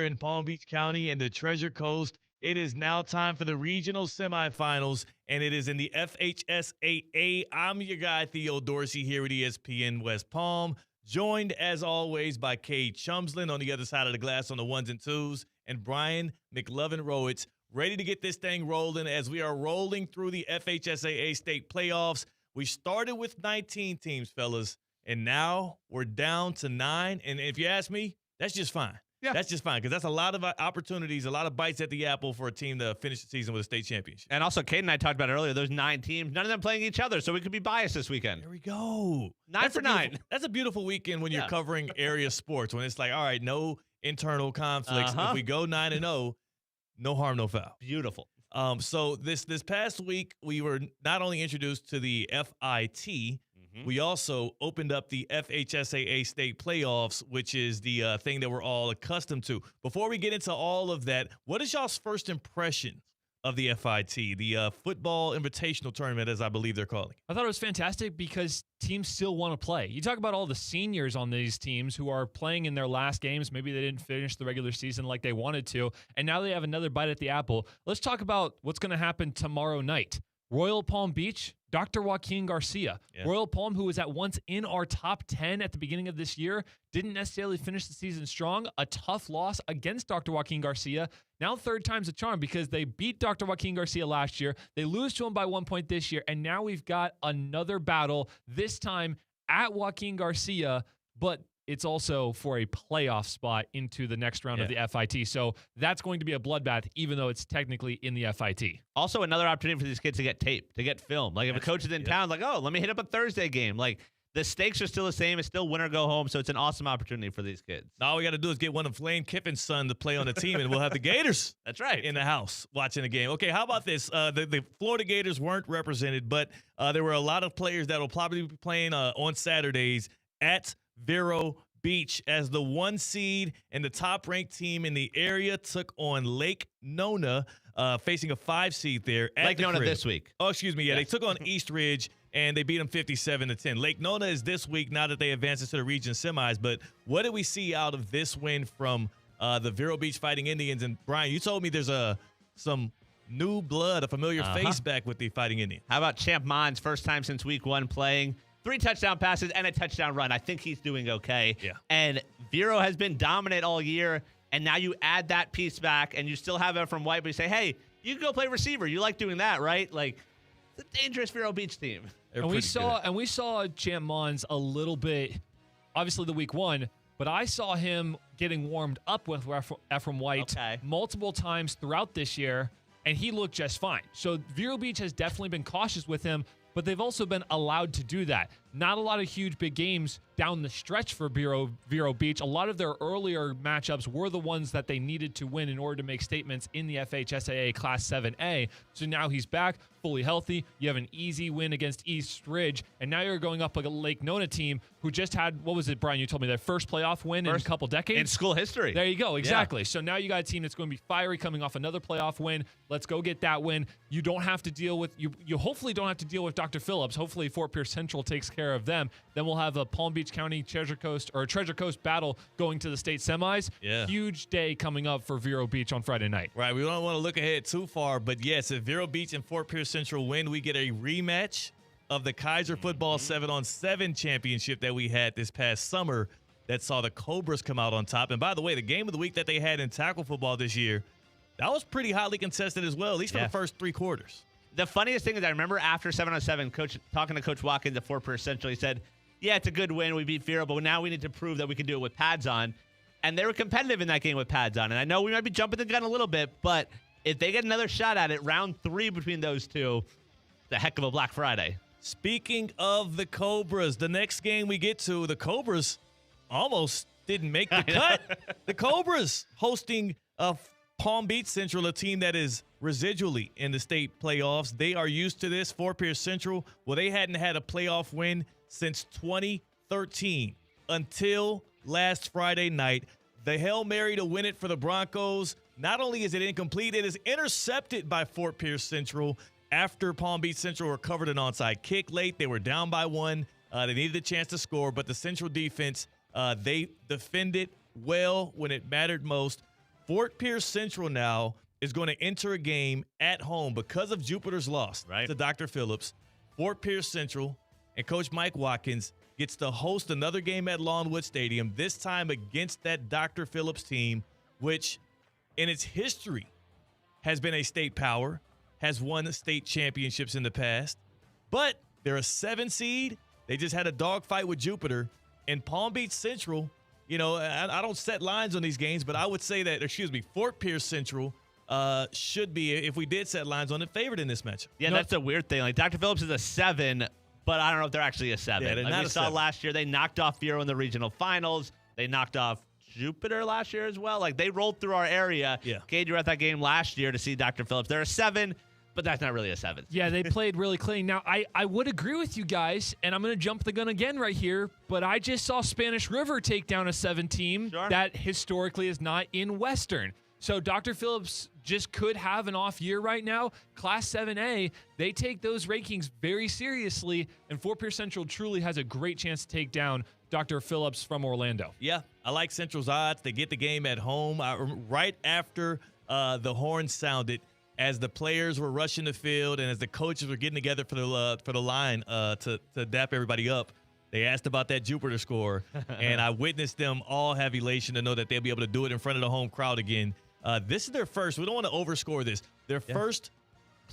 in Palm Beach County and the Treasure Coast. It is now time for the regional semifinals, and it is in the FHSAA. I'm your guy, Theo Dorsey, here at ESPN West Palm, joined as always by Cade Chumsland on the other side of the glass on the ones and twos, and Brian McLovin-Rowitz, ready to get this thing rolling as we are rolling through the FHSAA state playoffs. We started with 19 teams, fellas, and now we're down to 9. And if you ask me, that's just fine. Yeah. That's just fine because that's a lot of opportunities, a lot of bites at the apple for a team to finish the season with a state championship. And also, Kate and I talked about it earlier, those 9 teams, none of them playing each other, so we could be biased this weekend. There we go. 9 for 9. That's a beautiful weekend when you're covering area sports, when it's like, all right, no internal conflicts. If we go 9-0, no harm, no foul. Beautiful. So this past week, we were not only introduced to the FIT, we also opened up the FHSAA state playoffs, which is the thing that we're all accustomed to. Before we get into all of that, what is y'all's first impression of the FIT, the football invitational tournament, as I believe they're calling it? I thought it was fantastic because teams still want to play. You talk about all the seniors on these teams who are playing in their last games. Maybe they didn't finish the regular season like they wanted to, and now they have another bite at the apple. Let's talk about what's going to happen tomorrow night. Royal Palm Beach, Dr. Joaquin Garcia. Yeah. Royal Palm, who was at once in our top 10 at the beginning of this year, didn't necessarily finish the season strong. A tough loss against Dr. Joaquin Garcia. Now third time's a charm because they beat Dr. Joaquin Garcia last year. They lose to him by 1 point this year, and now we've got another battle, this time at Joaquin Garcia, but it's also for a playoff spot into the next round of the FIT. So that's going to be a bloodbath, even though it's technically in the FIT. Also, another opportunity for these kids to get tape, to get film. Like if a coach is in town, like, oh, let me hit up a Thursday game. Like the stakes are still the same. It's still win or go home. So it's an awesome opportunity for these kids. All we got to do is get one of Lane Kiffin's son to play on the team, and we'll have the Gators That's right. in the house watching the game. Okay, how about this? The Florida Gators weren't represented, but there were a lot of players that will probably be playing on Saturdays at Vero Beach as the 1 seed and the top-ranked team in the area took on Lake Nona, facing a 5 seed there at Lake Nona crib. this week. Oh, excuse me. Yeah, They took on East Ridge, and they beat them 57-10. Lake Nona is this week now that they advanced into the region semis. But what did we see out of this win from the Vero Beach Fighting Indians? And, Brian, you told me there's some new blood, a familiar face back with the Fighting Indians. How about Champ Mons, first time since week 1 playing? 3 touchdown passes and a touchdown run. I think he's doing okay. Yeah. And Vero has been dominant all year, and now you add that piece back, and you still have Ephraim White, but you say, hey, you can go play receiver. You like doing that, right? Like, it's a dangerous Vero Beach team. And we saw Champ Mons a little bit, obviously the week 1, but I saw him getting warmed up with Ephraim White multiple times throughout this year, and he looked just fine. So Vero Beach has definitely been cautious with him, but they've also been allowed to do that. Not a lot of huge big games down the stretch for Vero Beach. A lot of their earlier matchups were the ones that they needed to win in order to make statements in the FHSAA Class 7A. So now he's back, fully healthy. You have an easy win against East Ridge, and now you're going up like a Lake Nona team who just had, what was it, Brian? You told me their first playoff win in a couple decades? In school history. There you go, exactly. Yeah. So now you got a team that's going to be fiery coming off another playoff win. Let's go get that win. You don't have to deal with, you hopefully don't have to deal with Dr. Phillips. Hopefully Fort Pierce Central takes care of them. Then we'll have a Palm Beach County Treasure Coast battle going to the state semis. Yeah. Huge day coming up for Vero Beach on Friday night. Right. We don't want to look ahead too far, but yes, if Vero Beach and Fort Pierce Central win, we get a rematch of the Kaiser Football 7-on-7 championship that we had this past summer that saw the Cobras come out on top. And by the way, the game of the week that they had in tackle football this year, that was pretty hotly contested as well, at least for the first 3 quarters. The funniest thing is I remember after 7-on-7, talking to Coach Watkins at Fort Pierce Central, he said, yeah, it's a good win. We beat Vero, but now we need to prove that we can do it with pads on. And they were competitive in that game with pads on. And I know we might be jumping the gun a little bit, but if they get another shot at it, round 3 between those two, it's a heck of a Black Friday. Speaking of the Cobras, the next game we get to, the Cobras almost didn't make the cut. The Cobras hosting Palm Beach Central, a team that is residually in the state playoffs. They are used to this. Fort Pierce Central, well, they hadn't had a playoff win since 2013 until last Friday night. The Hail Mary to win it for the Broncos. Not only is it incomplete, it is intercepted by Fort Pierce Central after Palm Beach Central recovered an onside kick late. They were down by 1. They needed a chance to score, but the Central defense, they defended well when it mattered most. Fort Pierce Central now is going to enter a game at home because of Jupiter's loss to Dr. Phillips. Fort Pierce Central and Coach Mike Watkins gets to host another game at Lawnwood Stadium, this time against that Dr. Phillips team, which in its history has been a state power, has won state championships in the past. But they're a 7 seed. They just had a dogfight with Jupiter. And Palm Beach Central, you know, I don't set lines on these games, but I would say that, Fort Pierce Central should be, if we did set lines on it, favored in this matchup. Yeah, that's a weird thing. Like, Dr. Phillips is a 7, but I don't know if they're actually a 7. Yeah, they're not we a saw 7. last year, they knocked off Vero in the regional finals. They knocked off Jupiter last year as well. Like, they rolled through our area. Yeah. Cade, you were at that game last year to see Dr. Phillips. They're a 7, but that's not really a 7. Yeah, they played really clean. Now, I would agree with you guys, and I'm going to jump the gun again right here, but I just saw Spanish River take down a 7 team that historically is not in Western. So Dr. Phillips just could have an off year right now. Class 7A, they take those rankings very seriously, and Fort Pierce Central truly has a great chance to take down Dr. Phillips from Orlando. Yeah, I like Central's odds. They get the game at home. Right after the horn sounded, as the players were rushing the field and as the coaches were getting together for the line to dap everybody up, they asked about that Jupiter score, and I witnessed them all have elation to know that they'll be able to do it in front of the home crowd again. This is their first. We don't want to overscore this. Their first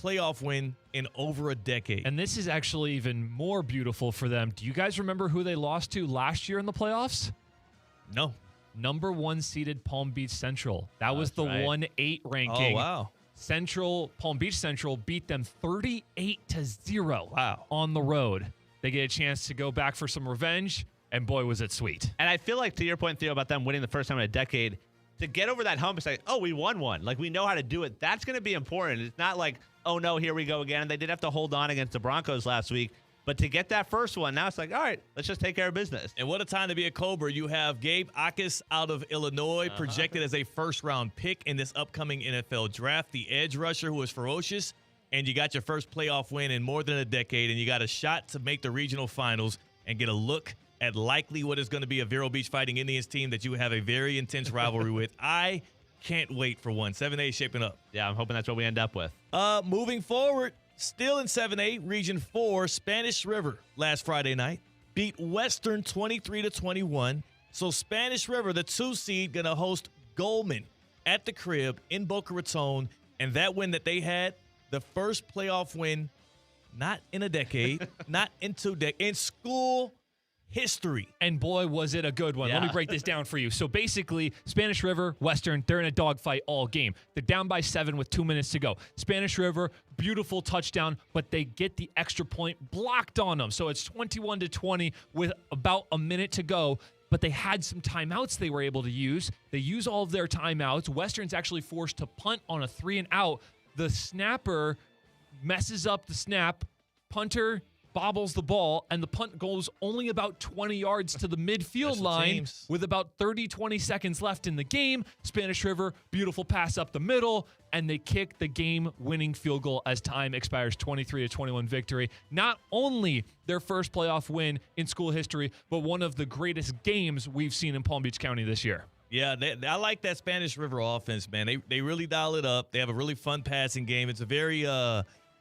playoff win in over a decade. And this is actually even more beautiful for them. Do you guys remember who they lost to last year in the playoffs? No. Number 1 seeded Palm Beach Central. That was the 1-8 ranking. Oh, wow. Palm Beach Central beat them 38-0 Wow. on the road. They get a chance to go back for some revenge, and boy, was it sweet. And I feel like, to your point, Theo, about them winning the first time in a decade, to get over that hump, it's like, oh, we won one. Like, we know how to do it. That's going to be important. It's not like, oh, no, here we go again. And they did have to hold on against the Broncos last week. But to get that first one, now it's like, all right, let's just take care of business. And what a time to be a Cobra. You have Gabe Akis out of Illinois, projected as a first-round pick in this upcoming NFL draft, the edge rusher who is ferocious, and you got your first playoff win in more than a decade, and you got a shot to make the regional finals and get a look at likely what is going to be a Vero Beach Fighting Indians team that you have a very intense rivalry with. I can't wait for one. 7A is shaping up. Yeah, I'm hoping that's what we end up with. Moving forward, still in 7A, Region 4, Spanish River last Friday night beat Western 23-21. So Spanish River, the 2 seed, going to host Goldman at the crib in Boca Raton. And that win that they had, the first playoff win, not in a decade, not in 2 decades, in school history. And boy, was it a good one. Yeah. Let me break this down for you. So basically, Spanish River, Western, they're in a dogfight all game. They're down by 7 with 2 minutes to go. Spanish River, beautiful touchdown, but they get the extra point blocked on them. So it's 21-20 with about a minute to go. But they had some timeouts they were able to use. They use all of their timeouts. Western's actually forced to punt on a 3-and-out. The snapper messes up the snap. Punter bobbles the ball, and the punt goes only about 20 yards to the midfield line with about 20 seconds left in the game. Spanish River, beautiful pass up the middle, and they kick the game-winning field goal as time expires. 23-21 victory. Not only their first playoff win in school history, but one of the greatest games we've seen in Palm Beach County this year. Yeah, I like that Spanish River offense, man. They really dial it up. They have a really fun passing game. It's a very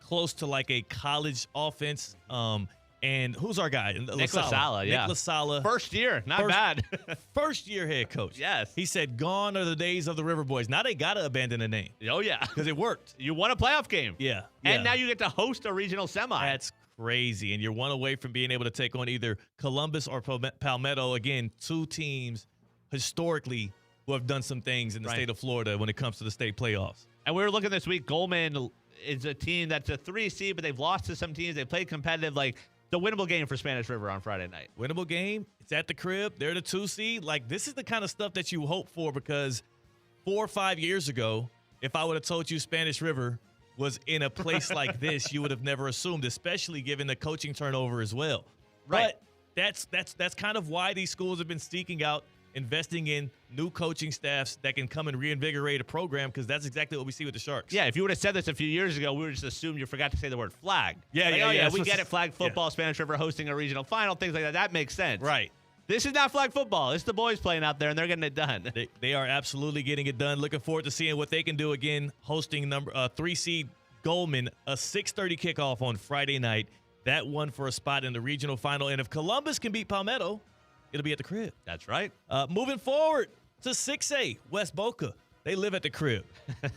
close to like a college offense. And who's our guy? Nick LaSala, yeah. Nick LaSala. First year, not bad. First year head coach. Yes. He said, gone are the days of the River Boys. Now they got to abandon the name. Oh, yeah. Because it worked. You won a playoff game. Yeah. And now you get to host a regional semi. That's crazy. And you're one away from being able to take on either Columbus or Palmetto. Again, 2 teams historically who have done some things in the state of Florida when it comes to the state playoffs. And we were looking this week, Goldman is a team that's a 3 seed, but they've lost to some teams. They played competitive. Like, the winnable game for Spanish River on Friday night. Winnable game. It's at the crib. They're the 2 seed. Like, this is the kind of stuff that you hope for, because 4 or 5 years ago, if I would have told you Spanish River was in a place like this, you would have never assumed, especially given the coaching turnover as well. Right. But that's kind of why these schools have been seeking out investing in new coaching staffs that can come and reinvigorate a program, because that's exactly what we see with the Sharks. Yeah, if you would have said this a few years ago, we would just assumed you forgot to say the word flag. Yeah, yeah. We get it, flag football, Spanish River hosting a regional final, things like that. That makes sense. Right. This is not flag football. It's the boys playing out there, and they're getting it done. They are absolutely getting it done. Looking forward to seeing what they can do again, hosting 3 seed Goldman, a 6:30 kickoff on Friday night. That one for a spot in the regional final. And if Columbus can beat Palmetto, it'll be at the crib. That's right. Moving forward to 6A, West Boca. They live at the crib.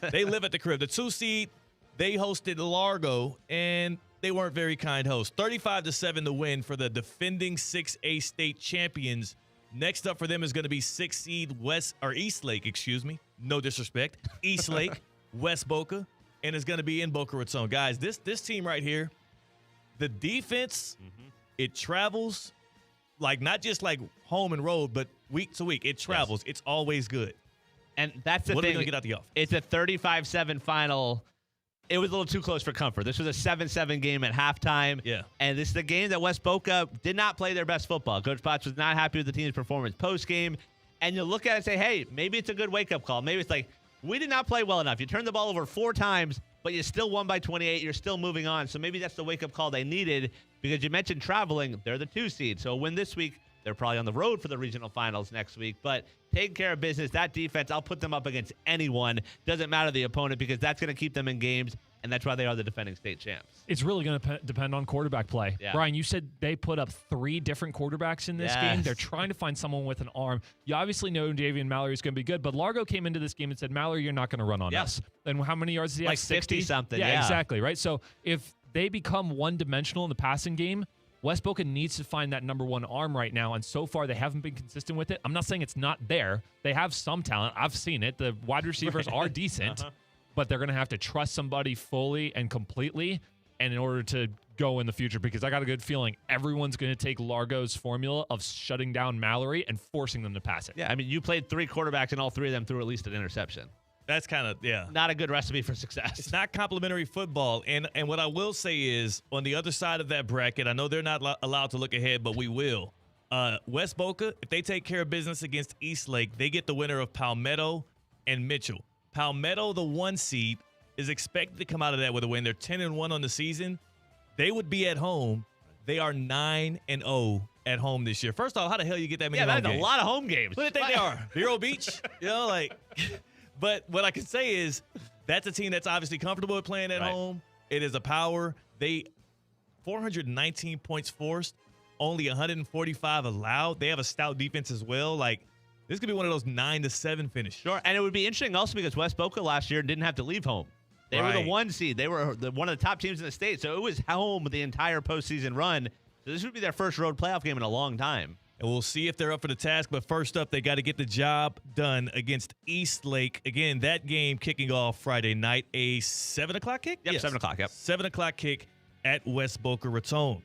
The 2 seed, they hosted Largo, and they weren't very kind hosts. 35-7 the win for the defending 6A state champions. Next up for them is going to be 6 seed East Lake, no disrespect. East Lake, West Boca, and it's going to be in Boca Raton. Guys, this team right here, the defense, it travels, like not just like home and road, but week to week. It travels. Yes. It's always good. And that's the thing. What are we going to get out the offense? It's a 35-7 final. It was a little too close for comfort. This was a 7-7 game at halftime. Yeah. And this is the game that West Boca did not play their best football. Coach Potts was not happy with the team's performance post-game. And you look at it and say, hey, maybe it's a good wake-up call. Maybe it's like, we did not play well enough. You turned the ball over 4 times, but you still won by 28. You're still moving on. So maybe that's the wake-up call they needed, because you mentioned traveling. They're the 2 seed. So a win this week, they're probably on the road for the regional finals next week. But taking care of business, that defense, I'll put them up against anyone. Doesn't matter the opponent, because that's going to keep them in games, and that's why they are the defending state champs. It's really going to depend on quarterback play. Yeah. Brian, you said they put up 3 different quarterbacks in this game. They're trying to find someone with an arm. You obviously know Davian Mallory is going to be good, but Largo came into this game and said, Mallory, you're not going to run on us. And how many yards does he have? Like 60-something. Yeah, exactly, right? So if they become one-dimensional in the passing game, West Boca needs to find that number 1 arm right now, and so far they haven't been consistent with it. I'm not saying it's not there. They have some talent. I've seen it. The wide receivers are decent, but they're going to have to trust somebody fully and completely, and in order to go in the future, because I got a good feeling everyone's going to take Largo's formula of shutting down Mallory and forcing them to pass it. Yeah, I mean, you played 3 quarterbacks, and all 3 of them threw at least an interception. That's kind of, not a good recipe for success. It's not complimentary football. And what I will say is, on the other side of that bracket, I know they're not allowed to look ahead, but we will. West Boca, if they take care of business against East Lake, they get the winner of Palmetto and Mitchell. Palmetto, the 1 seed, is expected to come out of that with a win. They're 10-1 on the season. They would be at home. They are 9-0 at home this year. First off, how the hell you get that many home games? Yeah, that's a lot of home games. What do you think they are? Vero Beach? But what I can say is that's a team that's obviously comfortable with playing at home. It is a power. 419 points forced, only 145 allowed. They have a stout defense as well. This could be one of those 9-7 finishes. Sure, and it would be interesting also because West Boca last year didn't have to leave home. They were the 1 seed. They were one of the top teams in the state, so it was home the entire postseason run. So this would be their first road playoff game in a long time. And we'll see if they're up for the task. But first up, they got to get the job done against East Lake. Again, that game kicking off Friday night, a 7 o'clock kick? Yep, 7 o'clock, yep. 7 o'clock kick at West Boca Raton.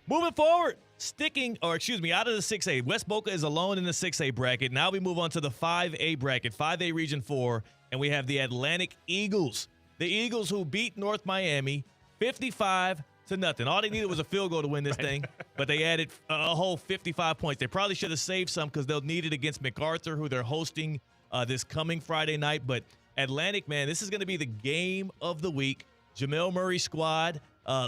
Moving forward, out of the 6A. West Boca is alone in the 6A bracket. Now we move on to the 5A bracket, 5A Region 4, and we have the Atlantic Eagles. The Eagles who beat North Miami 55-0. All they needed was a field goal to win this thing, but they added a whole 55 points. They probably should have saved some because they'll need it against MacArthur, who they're hosting this coming Friday night. But Atlantic, man, this is going to be the game of the week. Jamel Murray's squad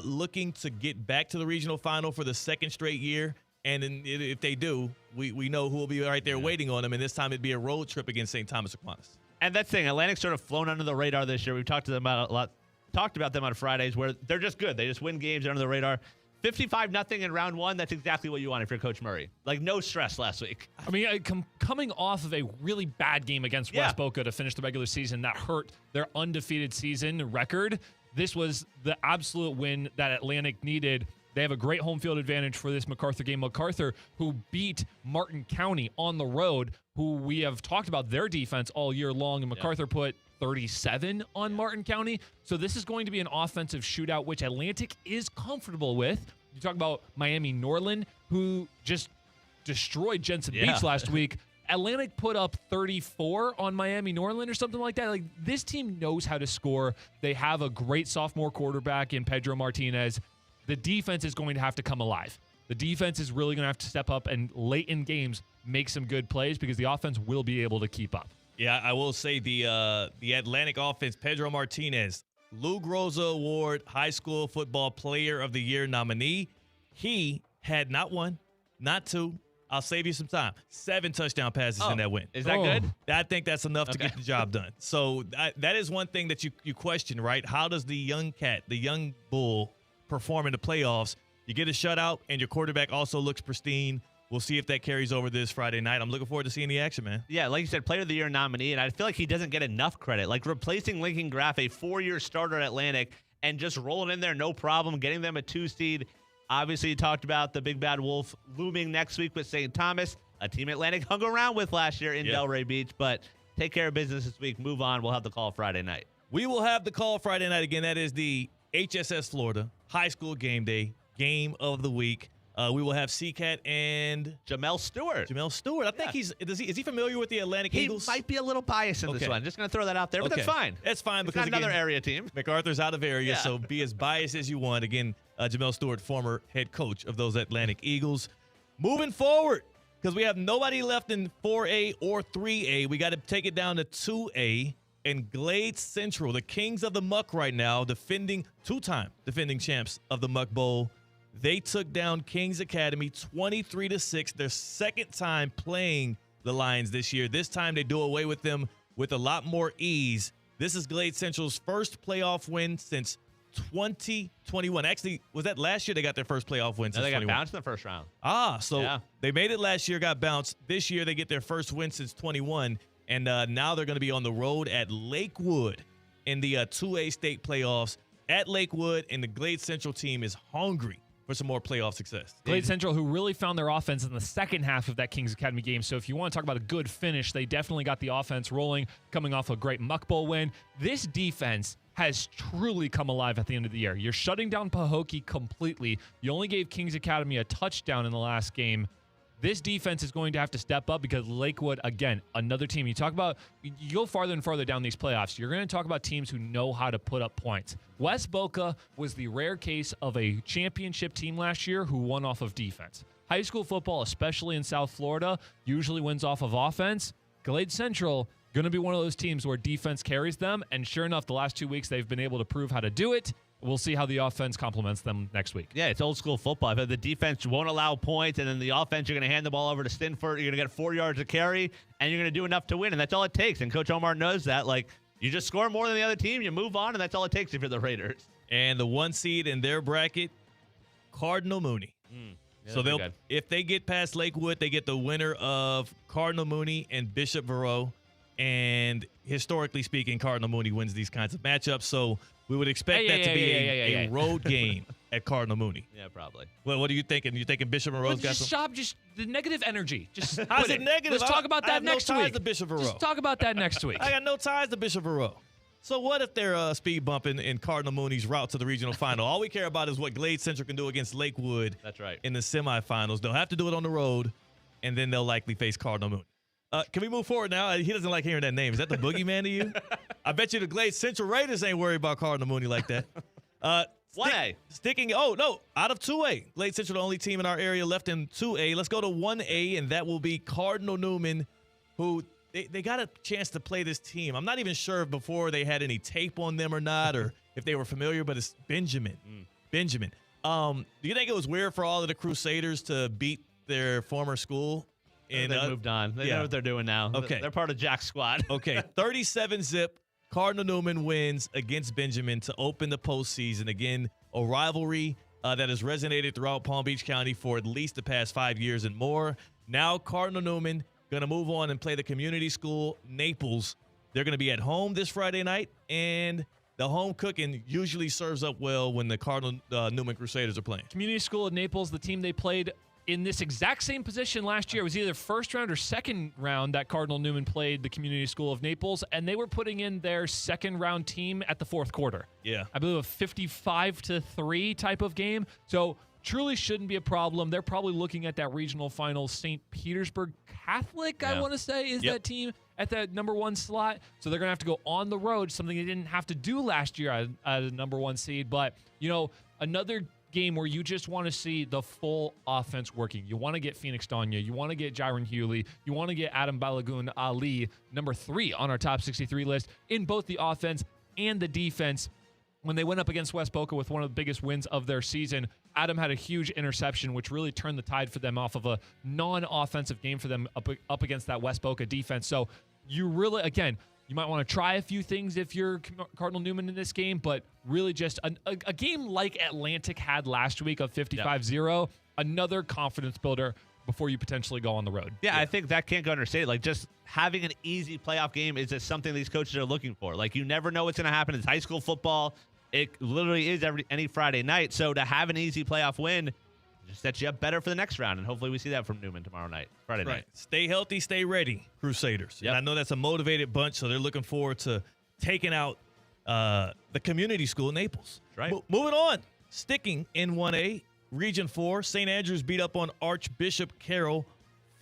looking to get back to the regional final for the 2nd straight year. And if they do, we know who will be right there waiting on them. And this time it'd be a road trip against St. Thomas Aquinas. And that's the thing. Atlantic's sort of flown under the radar this year. We've talked to them about a lot. Talked about them on Fridays where they're just good. They just win games under the radar. 55-0 in round 1, that's exactly what you want if you're Coach Murray. No stress last week. I mean, coming off of a really bad game against West Boca to finish the regular season that hurt their undefeated season record, this was the absolute win that Atlantic needed. They have a great home field advantage for this MacArthur game. MacArthur, who beat Martin County on the road, who we have talked about their defense all year long, and MacArthur put 37 on Martin County. So this is going to be an offensive shootout, which Atlantic is comfortable with. You talk about Miami Norland, who just destroyed Jensen Beach last week. Atlantic put up 34 on Miami Norland or something like that. This team knows how to score. They have a great sophomore quarterback in Pedro Martinez. The defense is going to have to come alive. The defense is really going to have to step up and late in games make some good plays because the offense will be able to keep up. Yeah, I will say the Atlantic offense, Pedro Martinez, Lou Groza Award High School Football Player of the Year nominee. He had not 1, not 2, I'll save you some time. 7 touchdown passes in that win. Is that good? I think that's enough to get the job done. So that is one thing that you question, right? How does the young cat, the young bull, perform in the playoffs? You get a shutout, and your quarterback also looks pristine. We'll see if that carries over this Friday night. I'm looking forward to seeing the action, man. Yeah, like you said, Player of the Year nominee, and I feel like he doesn't get enough credit. Like replacing Lincoln Graff, a 4-year starter at Atlantic, and just rolling in there, no problem, getting them a 2 seed. Obviously, you talked about the Big Bad Wolf looming next week with St. Thomas, a team Atlantic hung around with last year in Delray Beach. But take care of business this week. Move on. We'll have the call Friday night. We will have the call Friday night again. That is the HSS Florida High School Game Day game of the week. We will have C-Cat and Jamel Stewart. I think is he familiar with the Atlantic Eagles? He might be a little biased in this one. Just going to throw that out there, but that's fine. That's fine because it's not another area team. MacArthur's out of area, so be as biased as you want. Again, Jamel Stewart, former head coach of those Atlantic Eagles. Moving forward, because we have nobody left in 4A or 3A, we got to take it down to 2A. And Glade Central, the kings of the Muck right now, two-time defending champs of the Muck Bowl. They took down Kings Academy 23-6, their second time playing the Lions this year. This time they do away with them with a lot more ease. This is Glade Central's first playoff win since 2021. Actually, was that last year they got their first playoff win since 2021? They got bounced in the first round. They made it last year, got bounced. This year they get their first win since 21. And now they're going to be on the road at Lakewood in the 2A state playoffs at Lakewood, and the Glade Central team is hungry for some more playoff success. Glade Central, who really found their offense in the second half of that Kings Academy game. So if you want to talk about a good finish, they definitely got the offense rolling, coming off a great Muck Bowl win. This defense has truly come alive at the end of the year. You're shutting down Pahokee completely. You only gave Kings Academy a touchdown in the last game. This defense is going to have to step up because Lakewood, again, another team. You go farther and farther down these playoffs, you're going to talk about teams who know how to put up points. West Boca was the rare case of a championship team last year who won off of defense. High school football, especially in South Florida, usually wins off of offense. Glade Central, going to be one of those teams where defense carries them, and sure enough, the last 2 weeks they've been able to prove how to do it. We'll see how the offense complements them next week. Yeah, it's old school football. The defense won't allow points, and then the offense, you're going to hand the ball over to Stinford. You're going to get 4 yards of carry, and you're going to do enough to win, and that's all it takes. And Coach Omar knows that. Like, you just score more than the other team, you move on, and that's all it takes if you're the Raiders. And the 1 seed in their bracket, Cardinal Mooney. So if they get past Lakewood, they get the winner of Cardinal Mooney and Bishop Verot. And historically speaking, Cardinal Mooney wins these kinds of matchups. So we would expect that to be a road game at Cardinal Mooney. Yeah, probably. Well, what are you thinking? You thinking Bishop Verot's got some? Stop just the negative energy. Just how's it negative? Let's talk about that next week. I have no ties to Bishop Verot. Just talk about that next week. I got no ties to Bishop Verot. So what if they're speed bumping in Cardinal Mooney's route to the regional final? All we care about is what Glade Central can do against Lakewood. That's right. In the semifinals. They'll have to do it on the road, and then they'll likely face Cardinal Mooney. Can we move forward now? He doesn't like hearing that name. Is that the boogeyman to you? I bet you the Glade Central Raiders ain't worried about Cardinal Mooney like that. 1A. Out of 2A. Glade Central, the only team in our area left in 2A. Let's go to 1A, and that will be Cardinal Newman, who they got a chance to play this team. I'm not even sure if before they had any tape on them or not, or if they were familiar, but it's Benjamin. Benjamin. Do you think it was weird for all of the Crusaders to beat their former school? And they moved on. They know what they're doing now. Okay. They're part of Jack's squad. Okay. 37-zip. Cardinal Newman wins against Benjamin to open the postseason. Again, a rivalry that has resonated throughout Palm Beach County for at least the past 5 years and more. Now Cardinal Newman going to move on and play the community school, Naples. They're going to be at home this Friday night, and the home cooking usually serves up well when the Cardinal Newman Crusaders are playing. Community School of Naples, the team they played in this exact same position last year. It was either first round or second round that Cardinal Newman played the Community School of Naples, and they were putting in their second round team at the fourth quarter. Yeah. I believe a 55-3 type of game. So truly shouldn't be a problem. They're probably looking at that regional final. St. Petersburg Catholic, I want to say, is that team at that number 1 slot. So they're going to have to go on the road, something they didn't have to do last year as a number 1 seed. But, another game where you just want to see the full offense working. You want to get Phoenix Danya. You want to get Jaron Hewley. You want to get Adam Balogoun-Ali, number 3 on our top 63 list, in both the offense and the defense. When they went up against West Boca with one of the biggest wins of their season, Adam had a huge interception, which really turned the tide for them off of a non-offensive game for them up against that West Boca defense. So you really, again, you might want to try a few things if you're Cardinal Newman in this game, but really just a game like Atlantic had last week of 55-0, another confidence builder before you potentially go on the road. Yeah, I think that can't go understated. Like, just having an easy playoff game is just something these coaches are looking for. Like, you never know what's going to happen. It's high school football. It literally is any Friday night. So to have an easy playoff win just sets you up better for the next round. And hopefully we see that from Newman tomorrow night, Friday night. Stay healthy, stay ready, Crusaders. Yep. And I know that's a motivated bunch, so they're looking forward to taking out the community school in Naples. That's right. Moving on. Sticking in 1A, Region 4, St. Andrews beat up on Archbishop Carroll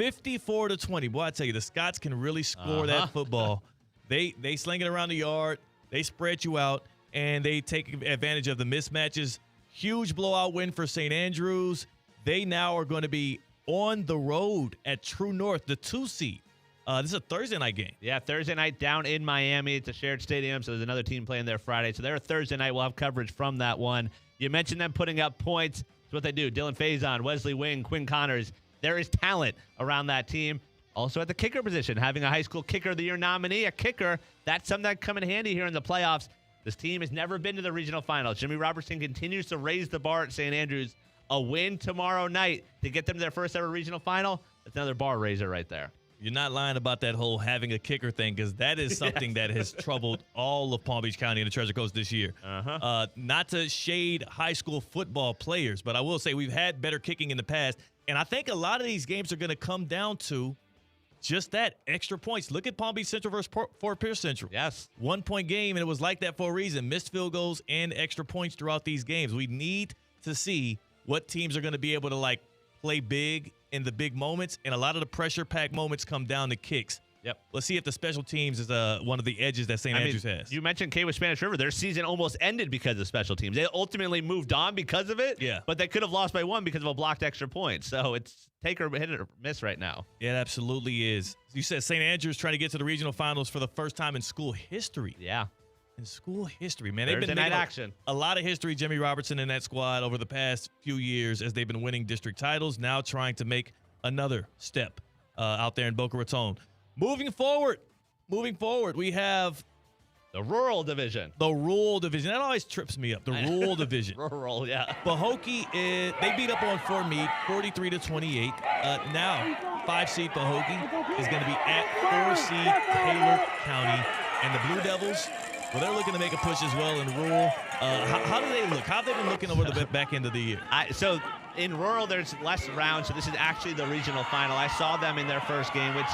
54-20. Boy, I tell you, the Scots can really score that football. They sling it around the yard. They spread you out, and they take advantage of the mismatches. Huge blowout win for St. Andrews. They now are going to be on the road at True North, the 2 seed. This is a Thursday night game. Yeah, Thursday night down in Miami. It's a shared stadium, so there's another team playing there Friday. So they're a Thursday night. We'll have coverage from that one. You mentioned them putting up points. That's what they do. Dylan Faison, Wesley Wing, Quinn Connors. There is talent around that team. Also at the kicker position, having a high school kicker of the year nominee, a kicker. That's something that come in handy here in the playoffs. This team has never been to the regional finals. Jimmy Robertson continues to raise the bar at St. Andrews. A win tomorrow night to get them to their first ever regional final. That's another bar raiser right there. You're not lying about that whole having a kicker thing, because that is something that has troubled all of Palm Beach County and the Treasure Coast this year. Not to shade high school football players, but I will say we've had better kicking in the past. And I think a lot of these games are going to come down to just that, extra points. Look at Palm Beach Central versus Fort Pierce Central. Yes. 1 point game, and it was like that for a reason. Missed field goals and extra points throughout these games. We need to see what teams are going to be able to play big in the big moments, and a lot of the pressure-packed moments come down to kicks. Yep. Let's see if the special teams is one of the edges that St. Andrews has. You mentioned Kaywood Spanish River. Their season almost ended because of special teams. They ultimately moved on because of it. Yeah. But they could have lost by 1 because of a blocked extra point. So it's take or hit or miss right now. Yeah, it absolutely is. You said St. Andrews trying to get to the regional finals for the first time in school history. Yeah. In school history, man. Thursday They've been night making action. A lot of history, Jimmy Robertson and that squad over the past few years as they've been winning district titles, now trying to make another step out there in Boca Raton. Moving forward, we have the rural division. The rural division. That always trips me up. The rural division. Rural, yeah. Pahokee, they beat up on Fort Meade 43-28. Now, 5 seed Pahokee is going to be at 4 seed Taylor County. And the Blue Devils, well, they're looking to make a push as well in rural. How do they look? How have they been looking over the back end of the year? So in rural, there's less rounds, so this is actually the regional final. I saw them in their first game, which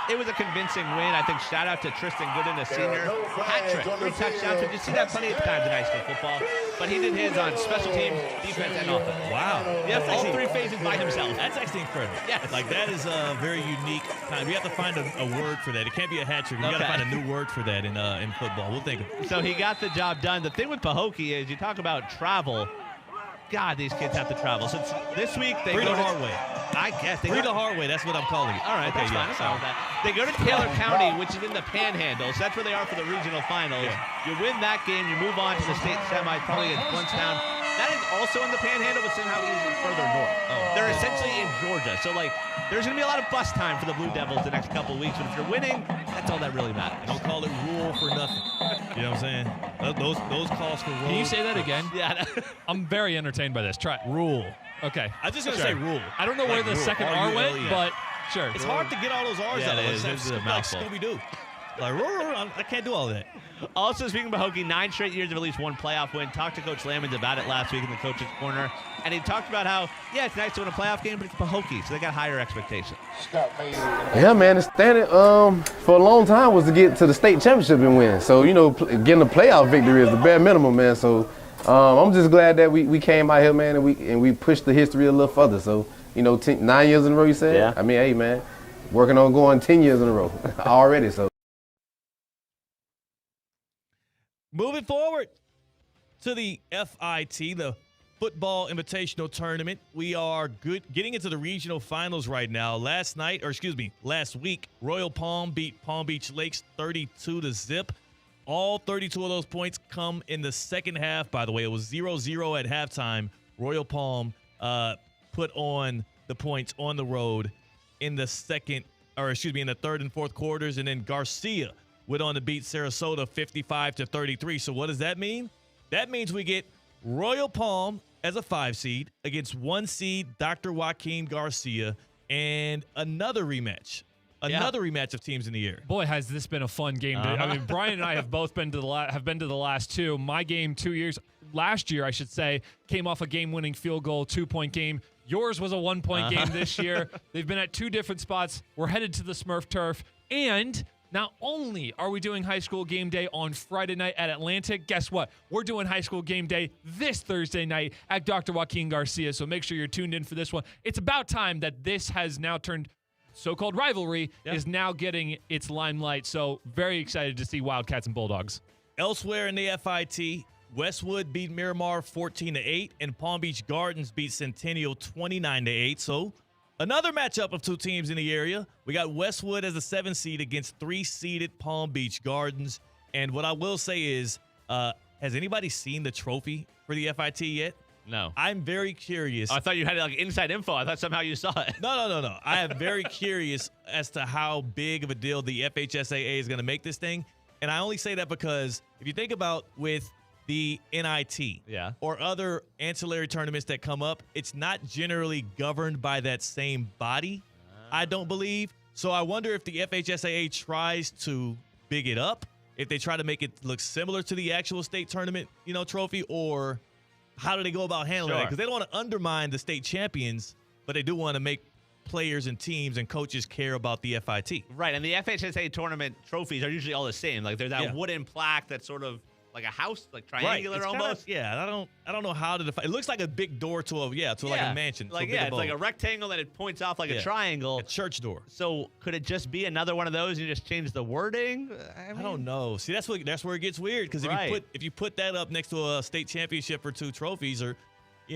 it was a convincing win. I think shout out to Tristan Gooden, a senior. Hat trick, 3 touchdowns. You see that plenty of times in high school football. But he did his on special teams, defense, and offense. Wow. Yes, all 3 phases by himself. That's actually incredible. Yes. That is a very unique time. We have to find a word for that. It can't be a hat trick. We got to find a new word for that in football. We'll think of it. So he got the job done. The thing with Pahokee is you talk about travel. God, these kids have to travel. So this week they Free go the hard way. I guess they Free go the hard way. That's what I'm calling it. All right, okay, that's fine. I'm fine with that. They go to Taylor County, which is in the Panhandle. So that's where they are for the regional finals. Yeah. You win that game, you move on to the state semi, probably against Bluntstown. That is also in the Panhandle, but somehow even further north. They're essentially in Georgia. So, there's going to be a lot of bus time for the Blue Devils the next couple of weeks. But if you're winning, that's all that really matters. Don't call it rural for nothing. You know what I'm saying? Those calls for rural. Can you say that again? Yeah. I'm very entertained by this. Try it. Rural. Okay. I'm just going to say rural. I don't know where the second R went, R-U-L-E-N. but sure. It's hard to get all those R's out of it is. It's a mouthful. Scooby-Doo. Rural, I can't do all that. Also, speaking of Pahokee, 9 straight years of at least 1 playoff win. Talked to Coach Lamons about it last week in the coach's corner. And he talked about how, it's nice to win a playoff game, but it's Pahokee, so they got higher expectations. Yeah, man, the standard for a long time was to get to the state championship and win. So, getting a playoff victory is the bare minimum, man. So I'm just glad that we came out here, man, and we pushed the history a little further. So, 9 years in a row, you said? Yeah. I mean, hey, man, working on going 10 years in a row already, so. Moving forward to the FIT, the Football Invitational Tournament. We are getting into the regional finals right now. Last week, Royal Palm beat Palm Beach Lakes 32-0. All 32 of those points come in the second half. By the way, it was 0-0 at halftime Royal Palm put on the points on the road in the in the third and fourth quarters, and then Garcia went on to beat Sarasota 55-33. So what does that mean? That means we get Royal Palm as a 5 seed against 1 seed Dr. Joaquin Garcia, and another rematch. Another rematch of teams in the air. Boy, has this been a fun game. I mean, Brian and I have both been to the last two. My game last year, I should say, came off a game-winning field goal, 2-point game. Yours was a 1-point game this year. They've been at 2 different spots. We're headed to the Smurf Turf. And not only are we doing high school game day on Friday night at Atlantic, guess what? We're doing high school game day this Thursday night at Dr. Joaquin Garcia. So make sure you're tuned in for this one. It's about time that this has now turned so-called rivalry is now getting its limelight. So very excited to see Wildcats and Bulldogs. Elsewhere in the FIT, Westwood beat Miramar 14-8, and Palm Beach Gardens beat Centennial 29-8. So another matchup of 2 teams in the area. We got Westwood as a 7 seed against 3-seeded Palm Beach Gardens. And what I will say is, has anybody seen the trophy for the FIT yet? No. I'm very curious. I thought you had like inside info. I thought somehow you saw it. No. I am very curious as to how big of a deal the FHSAA is going to make this thing. And I only say that because if you think about with the NIT or other ancillary tournaments that come up, it's not generally governed by that same body, I don't believe. So I wonder if the FHSAA tries to big it up, if they try to make it look similar to the actual state tournament, trophy, or how do they go about handling it? Because they don't want to undermine the state champions, but they do want to make players and teams and coaches care about the FIT. Right, and the FHSAA tournament trophies are usually all the same. Like there's that wooden plaque that's sort of like a house, like triangular almost. I don't know how to define. It looks like a big door to like a mansion. Like it's like a rectangle and it points off like a triangle. A church door. So could it just be another one of those? And you just change the wording? I don't know. See, that's where it gets weird, because if you put that up next to a state championship or 2 trophies, or do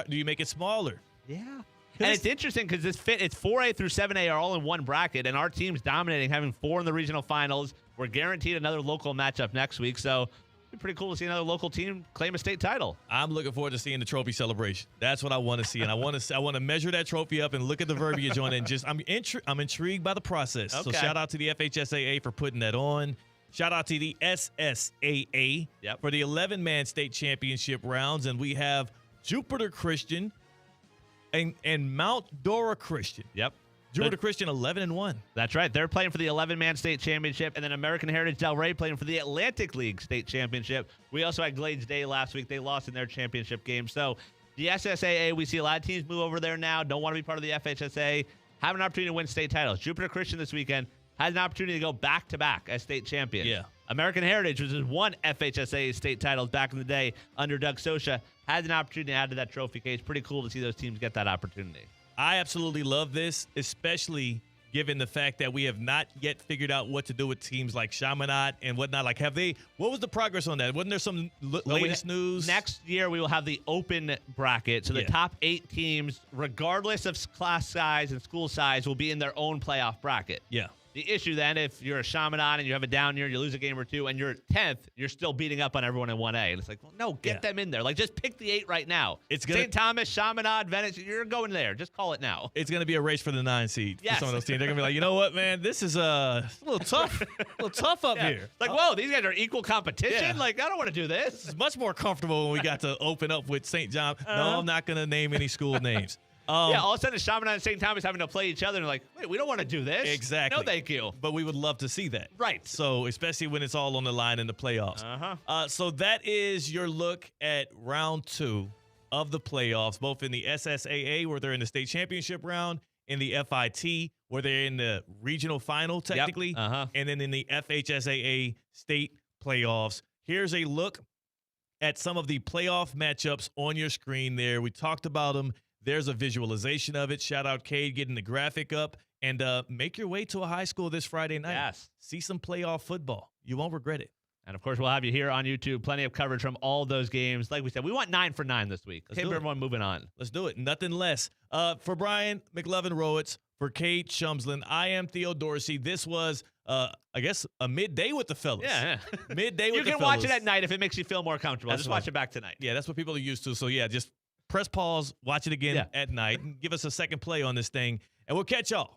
you make it smaller? Yeah. And it's interesting because it's 4A through 7A are all in one bracket, and our team's dominating, having 4 in the regional finals. We're guaranteed another local matchup next week, so it'd be pretty cool to see another local team claim a state title. I'm looking forward to seeing the trophy celebration. That's what I want to see, and I want to measure that trophy up and look at the verbiage on it. And I'm intrigued by the process. Okay. So shout out to the FHSAA for putting that on. Shout out to the SSAA for the 11-man state championship rounds, and we have Jupiter Christian and Mount Dora Christian. Yep. Jupiter Christian 11-1. That's right. They're playing for the 11-man state championship, and then American Heritage Delray playing for the Atlantic League state championship. We also had Glades Day last week. They lost in their championship game. So the SSAA, we see a lot of teams move over there now, don't want to be part of the FHSAA, have an opportunity to win state titles. Jupiter Christian this weekend has an opportunity to go back-to-back as state champions. Yeah. American Heritage, which has won FHSAA state titles back in the day under Doug Sosha, has an opportunity to add to that trophy case. Pretty cool to see those teams get that opportunity. I absolutely love this, especially given the fact that we have not yet figured out what to do with teams like Chaminade and whatnot. Like, what was the progress on that? Wasn't there some latest news? Next year, we will have the open bracket. So the top 8 teams, regardless of class size and school size, will be in their own playoff bracket. Yeah. The issue then, if you're a Chaminade and you have a down year, you lose a game or 2, and you're 10th, you're still beating up on everyone in 1A. And it's like, well, no, get them in there. Like, just pick the 8 right now. St. Thomas, Chaminade, Venice, you're going there. Just call it now. It's going to be a race for the 9 seed for some of those teams. They're going to be like, you know what, man, this is a little tough. A little tough up here. Like, whoa, these guys are equal competition? Yeah. Like, I don't want to do this. It's much more comfortable when we got to open up with St. John. No, I'm not going to name any school names. All of a sudden, Chaminade and St. Thomas having to play each other, and like, wait, we don't want to do this. Exactly. No, thank you. But we would love to see that. Right. So, especially when it's all on the line in the playoffs. So that is your look at round 2 of the playoffs, both in the SSAA, where they're in the state championship round, in the FIT, where they're in the regional final, technically, and then in the FHSAA state playoffs. Here's a look at some of the playoff matchups on your screen there. We talked about them. There's a visualization of it. Shout out Cade getting the graphic up. And make your way to a high school this Friday night. Yes. See some playoff football. You won't regret it. And, of course, we'll have you here on YouTube. Plenty of coverage from all those games. Like we said, we want 9 for 9 this week. Okay, everyone moving on. Let's do it. Nothing less. For Brian McLovin-Rowitz, for Cade Shumslin, I am Theo Dorsey. This was, I guess, a midday with the fellas. Yeah. Midday with the fellas. You can watch it at night if it makes you feel more comfortable. Just watch it back tonight. Yeah, that's what people are used to. So, yeah, just press pause, watch it again Yeah. at night, and give us a second play on this thing, and we'll catch y'all